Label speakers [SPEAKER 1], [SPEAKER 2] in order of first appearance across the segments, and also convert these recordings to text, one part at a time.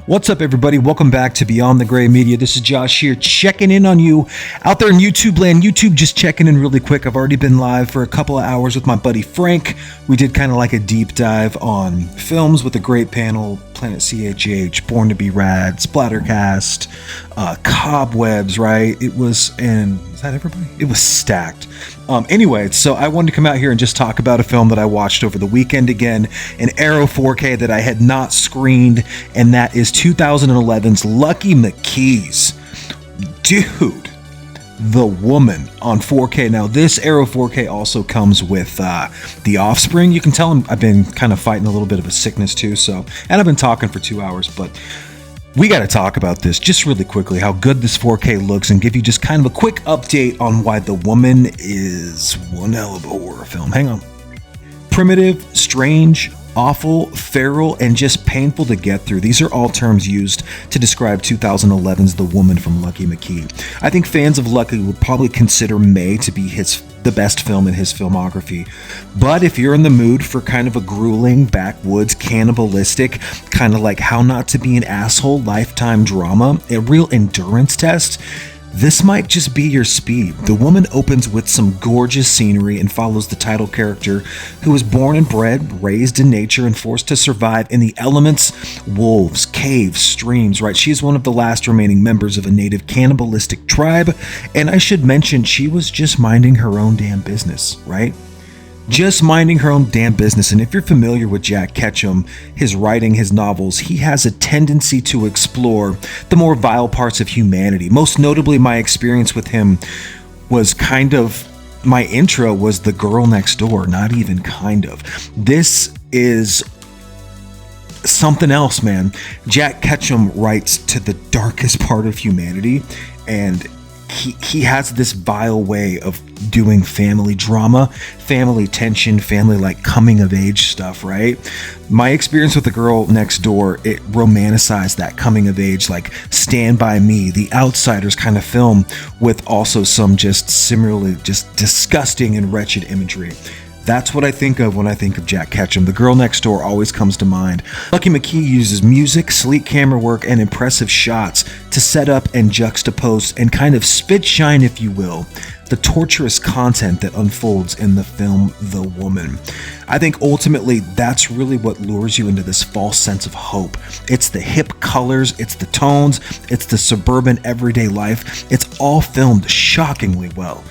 [SPEAKER 1] What's up, everybody? Welcome back to Beyond the Gray Media. This is Josh here, checking in on you out there in YouTube land. YouTube, just checking in really quick. I've already been live for a couple of hours with my buddy Frank. We did kind of like a deep dive on films with a great panel: Planet CHH, Born to Be Rad, Splattercast, Cobwebs, right? It was, and is that everybody? It was stacked. Anyway, so I wanted to come out here and just talk about a film that I watched over the weekend again, an Arrow 4K that I had not screened, and that is 2011's Lucky Mckee's. Dude, The Woman on 4K. Now, this Arrow 4K also comes with The Offspring. You can tell I've been kind of fighting a little bit of a sickness too, and I've been talking for 2 hours, but we got to talk about this just really quickly, how good this 4K looks, and give you just kind of a quick update on why The Woman is one hell of a horror film. Hang on. Primitive, strange, awful, feral, and just painful to get through. These are all terms used to describe 2011's The Woman from Lucky Mckee. I think fans of Lucky would probably consider May to be the best film in his filmography. But if you're in the mood for kind of a grueling, backwoods, cannibalistic, kind of like How Not to Be an Asshole lifetime drama, a real endurance test, this might just be your speed. The Woman opens with some gorgeous scenery and follows the title character, who was born and bred, raised in nature, and forced to survive in the elements: wolves, caves, streams, right? She's one of the last remaining members of a native cannibalistic tribe, and I should mention she was just minding her own damn business, right? Just minding her own damn business. And if you're familiar with Jack Ketchum, his writing, his novels, he has a tendency to explore the more vile parts of humanity. Most notably, my experience with him was my intro was The Girl Next Door, not even kind of. This is something else, man. Jack Ketchum writes to the darkest part of humanity, and he has this vile way of doing family drama, family tension, family like coming of age stuff, right? My experience with The Girl Next Door, it romanticized that coming of age, like Stand By Me, The Outsiders kind of film, with also some just similarly just disgusting and wretched imagery. That's what I think of when I think of Jack Ketchum. The Girl Next Door always comes to mind. Lucky Mckee uses music, sleek camera work, and impressive shots to set up and juxtapose and kind of spit shine, if you will, the torturous content that unfolds in the film The Woman. I think ultimately that's really what lures you into this false sense of hope. It's the hip colors, it's the tones, it's the suburban everyday life. It's all filmed shockingly well.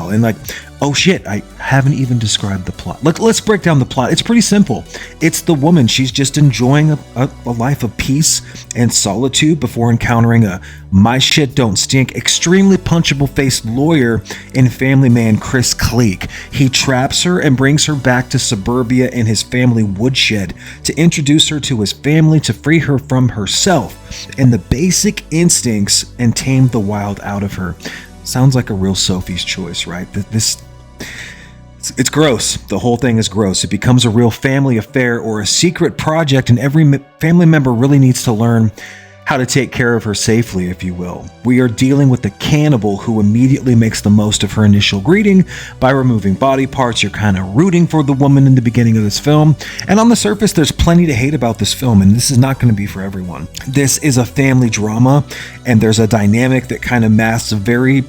[SPEAKER 1] And like, oh shit, I haven't even described the plot. Let's break down the plot. It's pretty simple. It's the woman. She's just enjoying a life of peace and solitude before encountering a my shit don't stink, extremely punchable faced lawyer and family man Chris Cleek. He traps her and brings her back to suburbia in his family woodshed to introduce her to his family, to free her from herself and the basic instincts and tame the wild out of her. Sounds like a real Sophie's Choice, right? It's gross. The whole thing is gross. It becomes a real family affair or a secret project, and every family member really needs to learn how to take care of her safely, if you will. We are dealing with the cannibal who immediately makes the most of her initial greeting by removing body parts. You're kind of rooting for the woman in the beginning of this film, and on the surface, there's plenty to hate about this film, and this is not going to be for everyone. This is a family drama, and there's a dynamic that kind of masks very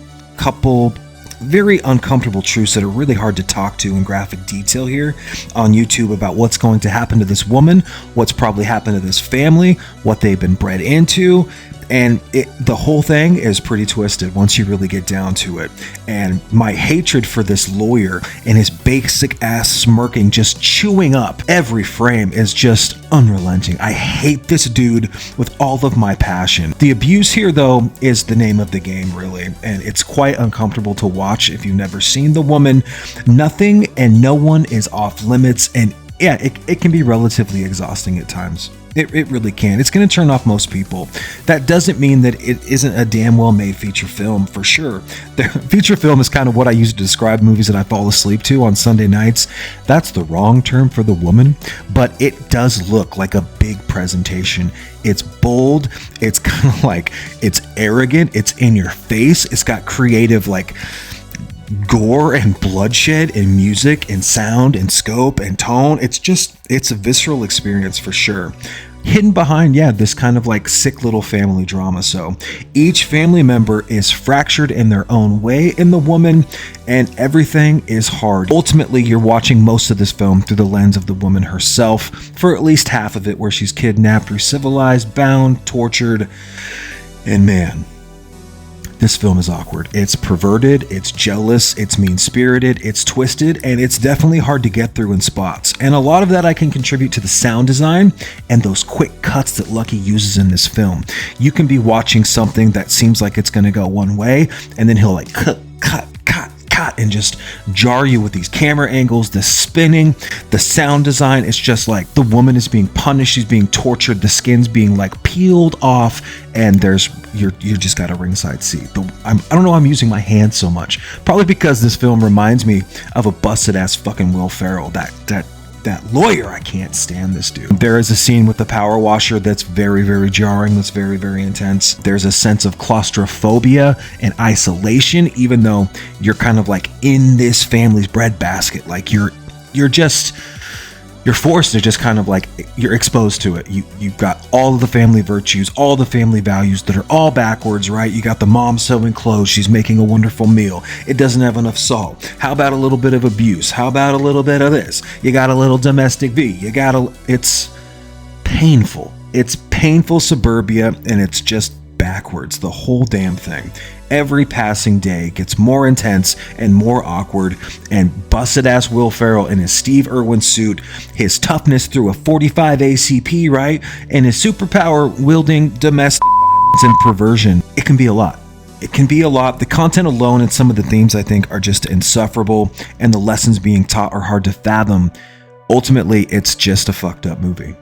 [SPEAKER 1] uncomfortable truths that are really hard to talk to in graphic detail here on YouTube about what's going to happen to this woman, what's probably happened to this family, what they've been bred into, and the whole thing is pretty twisted once you really get down to it. And my hatred for this lawyer and his basic ass smirking, just chewing up every frame, is just unrelenting. I hate this dude with all of my passion. The abuse here, though, is the name of the game, really, and it's quite uncomfortable to watch if you've never seen The Woman. Nothing and no one is off limits, and yeah, it can be relatively exhausting at times. It really can. It's going to turn off most people. That doesn't mean that it isn't a damn well made feature film, for sure. The feature film is kind of what I use to describe movies that I fall asleep to on Sunday nights. That's the wrong term for The Woman, but it does look like a big presentation. It's bold. It's kind of like, it's arrogant. It's in your face. It's got creative, like, gore and bloodshed and music and sound and scope and tone. It's a visceral experience for sure. hidden behind, this kind of like sick little family drama. So each family member is fractured in their own way in the woman, and everything is hard. Ultimately, you're watching most of this film through the lens of the woman herself for at least half of it, where she's kidnapped, re-civilized, bound, tortured, and man, this film is awkward. It's perverted, it's jealous, it's mean-spirited, it's twisted, and it's definitely hard to get through in spots. And a lot of that I can contribute to the sound design and those quick cuts that Lucky uses in this film. You can be watching something that seems like it's gonna go one way, and then he'll like cut, and just jar you with these camera angles, the spinning, the sound design. It's just like the woman is being punished, she's being tortured, the skin's being like peeled off, and you just got a ringside seat. I don't know why I'm using my hands so much. Probably because this film reminds me of a busted ass fucking Will Ferrell, that lawyer. I can't stand this dude. There is a scene with the power washer that's very, very jarring, that's very, very intense. There's a sense of claustrophobia and isolation, even though you're kind of like in this family's breadbasket. Like you're forced to just kind of like, you're exposed to it. You've got all of the family virtues, all the family values that are all backwards, right? You got the mom sewing clothes, she's making a wonderful meal, it doesn't have enough salt. How about a little bit of abuse? How about a little bit of this? You got a little domestic V. It's painful. It's painful suburbia, and it's just backwards, the whole damn thing. Every passing day gets more intense and more awkward, and busted ass Will Ferrell in his Steve Irwin suit, his toughness through a 45 ACP, right, and his superpower wielding domestic violence and perversion. It can be a lot. It can be a lot. The content alone and some of the themes, I think, are just insufferable, and the lessons being taught are hard to fathom. Ultimately, it's just a fucked up movie.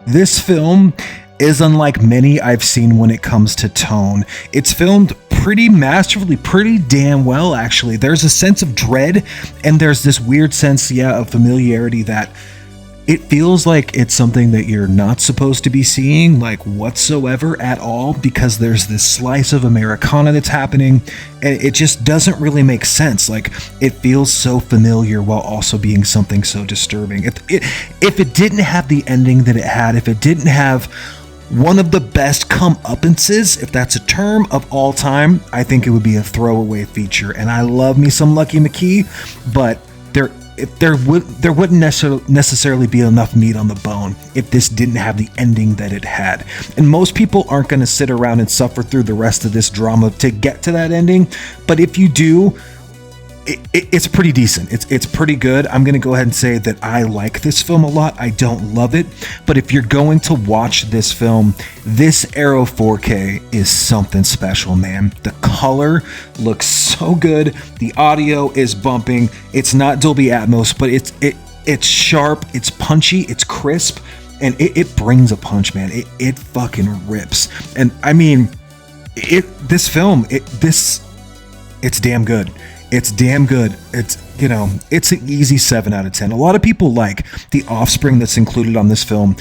[SPEAKER 1] This film is unlike many I've seen when it comes to tone. It's filmed pretty masterfully, pretty damn well, actually. There's a sense of dread, and there's this weird sense, of familiarity, that it feels like it's something that you're not supposed to be seeing, like whatsoever at all, because there's this slice of Americana that's happening, and it just doesn't really make sense. Like, it feels so familiar while also being something so disturbing. If it didn't have the ending that it had, if it didn't have one of the best come-uppances, if that's a term, of all time, I think it would be a throwaway feature. And I love me some Lucky Mckee, but there wouldn't necessarily be enough meat on the bone if this didn't have the ending that it had. And most people aren't going to sit around and suffer through the rest of this drama to get to that ending. But if you do, it's pretty decent. It's pretty good. I'm going to go ahead and say that I like this film a lot. I don't love it, but if you're going to watch this film, this Arrow 4K is something special, man. The color looks so good. The audio is bumping. It's not Dolby Atmos, but it's sharp, it's punchy, it's crisp, and it brings a punch, man. It fucking rips. And I mean, this film, it's damn good. It's damn good. It's an easy 7 out of 10. A lot of people like the offspring that's included on this film,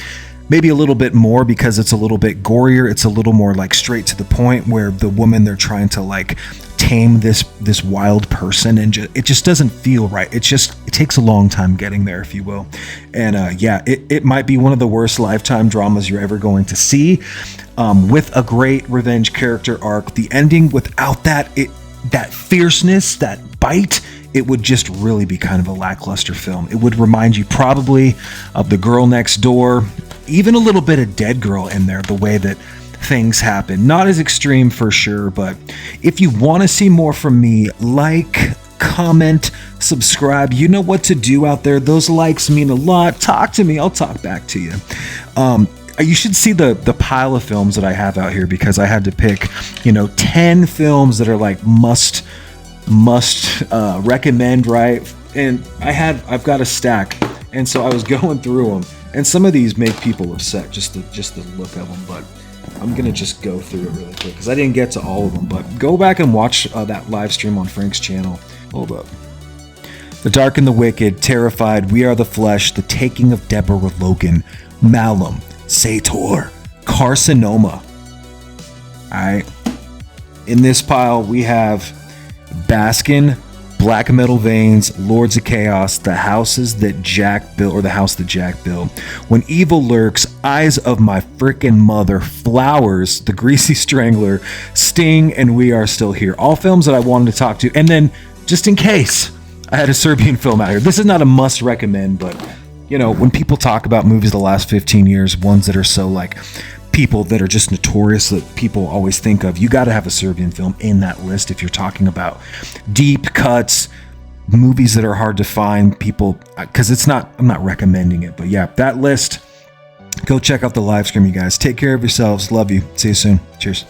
[SPEAKER 1] maybe a little bit more because it's a little bit gorier. It's a little more like straight to the point, where the woman, they're trying to like tame this wild person, and it just doesn't feel right. It takes a long time getting there, if you will. And it might be one of the worst Lifetime dramas you're ever going to see, with a great revenge character arc. The ending, without that fierceness, that bite, it would just really be kind of a lackluster film. It would remind you probably of The Girl Next Door, even a little bit of Dead Girl in there, the way that things happen. Not as extreme for sure, but if you want to see more from me, like, comment, subscribe. You know what to do out there. Those likes mean a lot. Talk to me. I'll talk back to you. You should see the pile of films that I have out here, because I had to pick, 10 films that are like must recommend, right? And I've got a stack, and so I was going through them, and some of these make people upset, just the look of them, but I'm gonna just go through it really quick because I didn't get to all of them. But go back and watch that live stream on Frank's channel. Hold up. The Dark and the Wicked, Terrified, We Are the Flesh, The Taking of Deborah Logan, Malum, Sator, Carcinoma. Alright. In this pile we have Baskin, Black Metal Veins, Lords of Chaos, The Houses That Jack Built, or The House That Jack Built, When Evil Lurks, Eyes of My Frickin' Mother, Flowers, The Greasy Strangler, Sting, and We Are Still Here. All films that I wanted to talk to. And then, just in case, I had a Serbian film out here. This is not a must recommend, but, you know, when people talk about movies the last 15 years, ones that are so like people that are just notorious that people always think of, you got to have a Serbian film in that list if you're talking about deep cuts, movies that are hard to find, people, because it's not, I'm not recommending it, but yeah, that list, go check out the live stream, you guys. Take care of yourselves. Love you. See you soon. Cheers.